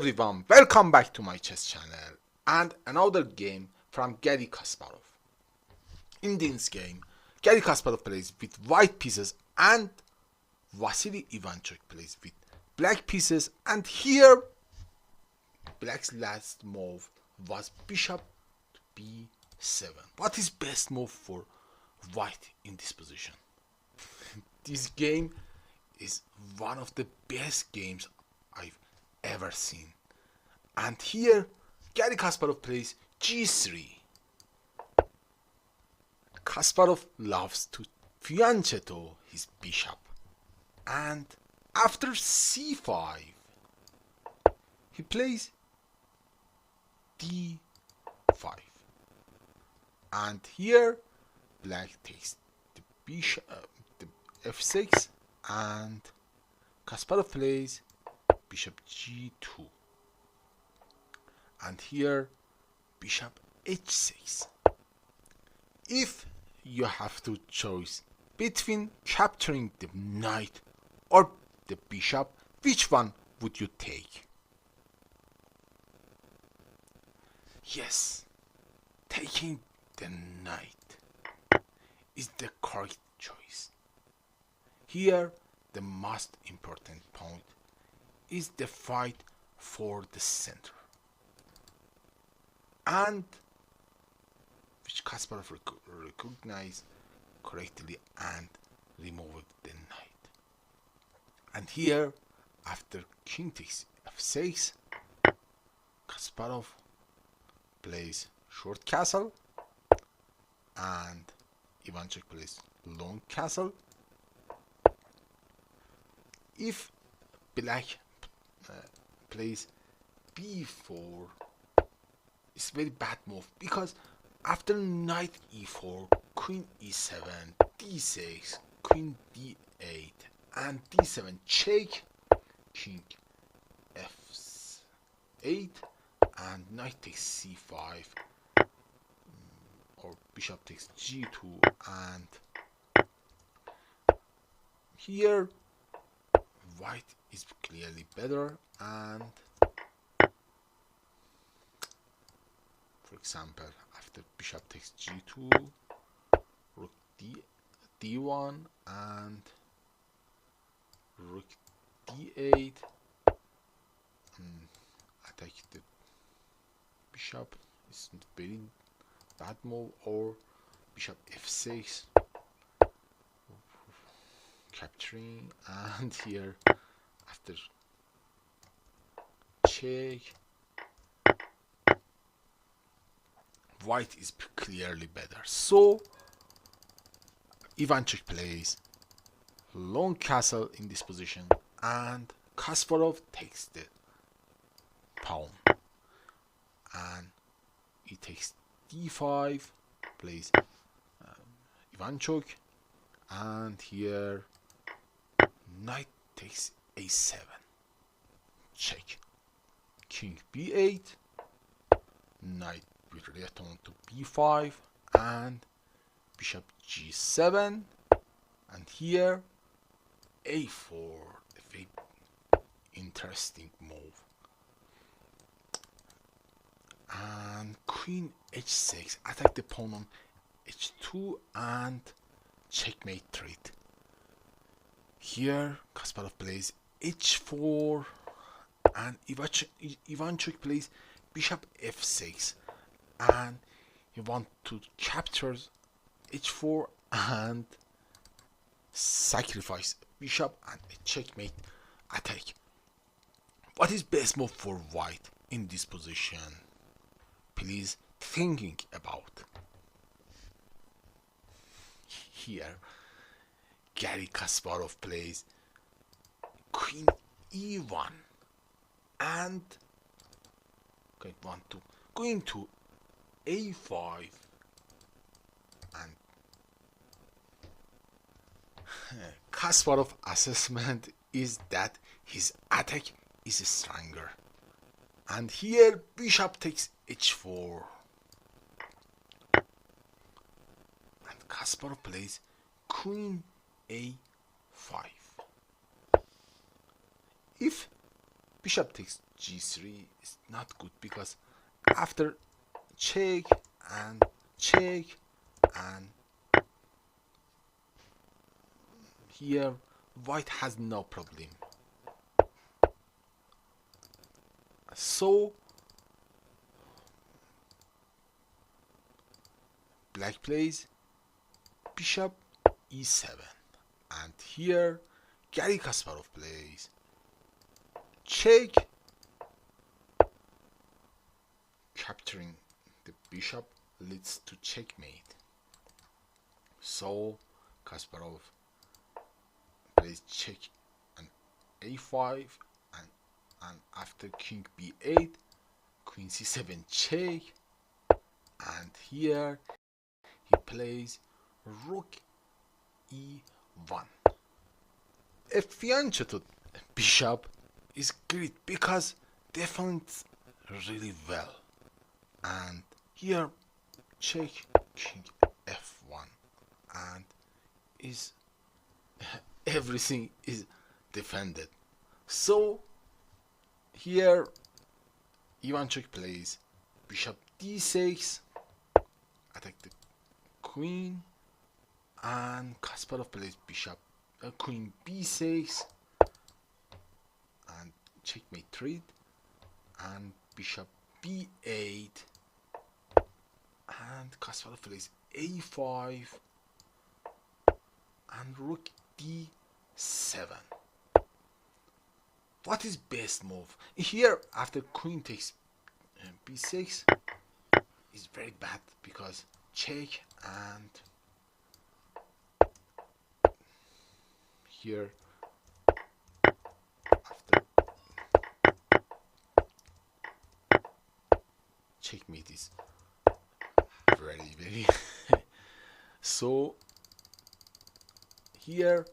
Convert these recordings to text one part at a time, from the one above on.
everyone, welcome back to my chess channel and another game from Garry Kasparov. In this game, Garry Kasparov plays with white pieces and Vasily Ivanchuk plays with black pieces, and here black's last move was bishop to b7. What is best move for white in this position? This game is one of the best games I've ever seen. And here Garry Kasparov plays g3. Kasparov loves to fianchetto his bishop, and after c5 he plays d5, and here black takes the bishop, the f6, and Kasparov plays bishop g2, and here bishop h6. If you have to choose between capturing the knight or the bishop, which one would you take? Yes, taking the knight is the correct choice. Here the most important point is the fight for the center, and which Kasparov recognized correctly and removed the knight. And here, after king takes f6, Kasparov plays short castle and Ivanchuk plays long castle. If black plays b4, it's very bad move, because after knight e4, queen e7, d6, queen d8, and d7 check, king f8, and knight takes c5, or bishop takes g2, and here white is clearly better, and for example, after bishop takes g2, rook d1, and rook d8, attack the bishop is very bad move, or bishop f6, capturing, and here after check, white is clearly better. So Ivanchuk plays long castle in this position, and Kasparov takes the pawn, and he takes d5, plays Ivanchuk, and here knight takes a7, check, king b8, knight will return to b5, and bishop g7, and here a4, a very interesting move, and queen h6, attack the pawn on h2, and checkmate trade. Here Kasparov plays h4, and Ivanchuk plays bishop f6, and you want to capture h4 and sacrifice bishop, and a checkmate attack. What is best move for white in this position? Please thinking about. Here Garry Kasparov plays queen e1, and going to a5, and Kasparov assessment is that his attack is stronger, and here bishop takes h4, and Kasparov plays queen a5. If bishop takes g3 is not good, because after check and check, and here white has no problem. So black plays bishop e7, and here Garry Kasparov plays check, capturing the bishop leads to checkmate. So Kasparov plays check and a5, and after king b8, queen c7 check, and here he plays rook e1. A fianchetto bishop is great because defends really well, and here check king f1, and is everything is defended. So here Ivanchuk plays bishop d6, attack the queen, and Kasparov plays bishop queen b6, and checkmate trade, and bishop b8, and Kasparov plays a5, and rook d7. What is best move? Here after queen takes b6 is very bad, because check, and here after checkmate is very so here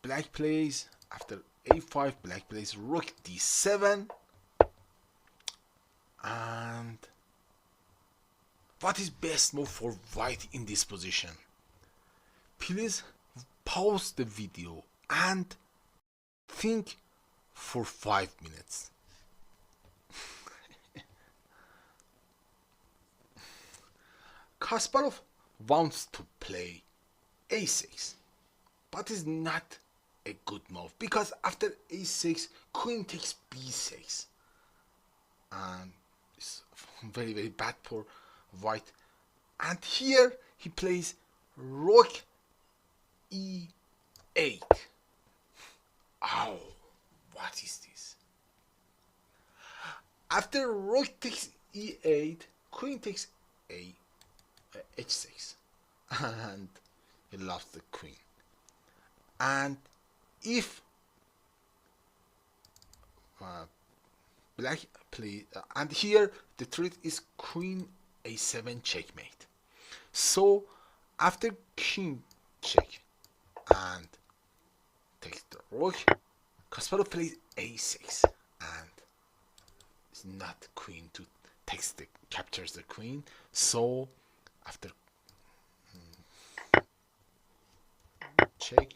black plays after a5, black plays rook d7, and what is best move for white in this position? Please pause the video and think for 5 minutes. Kasparov wants to play a6, but is not a good move, because after a6 queen takes b6, and it's very bad for white. And here he plays rook e8. Oh, what is this? After rook takes e8, queen takes h6, and he lost the queen. And if black play, and here the threat is queen a7 checkmate. So after king check and takes the rook, Kasparov plays a6, and it's not queen to captures the queen. So after check,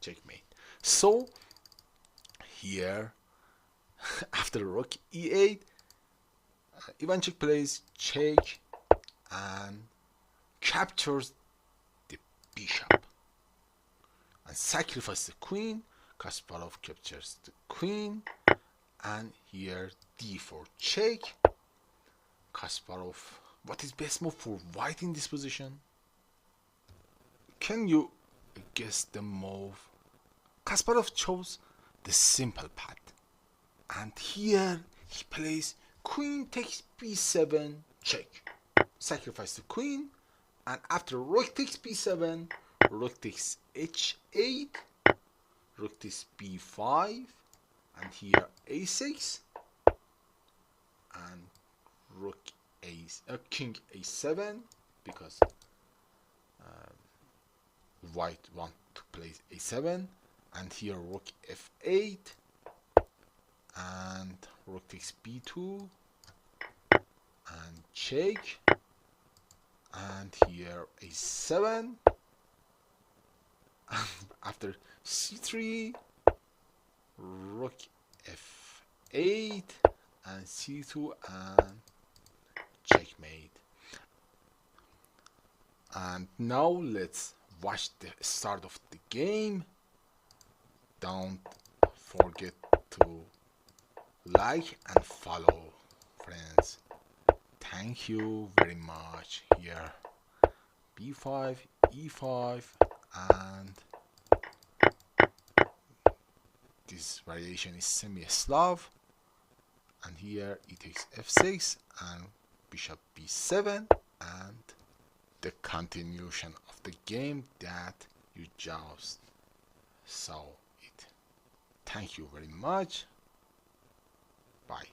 checkmate. So here after rook e8, Ivanchuk plays check and captures the bishop and sacrifices the queen. Kasparov captures the queen, and here d4 check. Kasparov, what is best move for white in this position? Can you guess the move? Kasparov chose the simple path, and here he plays queen takes b7 check, sacrifice the queen, and after rook takes b7, rook takes h8, rook takes b5, and here a6, and rook king a7, because white want to play a7, and here rook f8, and rook takes b2, and check, and here a7, after c3, rook f8 and c2 and checkmate. And now let's watch the start of the game. Don't forget to like and follow, friends. Thank you very much. Here b5, e5, and this variation is semi-Slav. And here e takes f6 and bishop b7, and the continuation of the game that you just saw it. Thank you very much. Bye.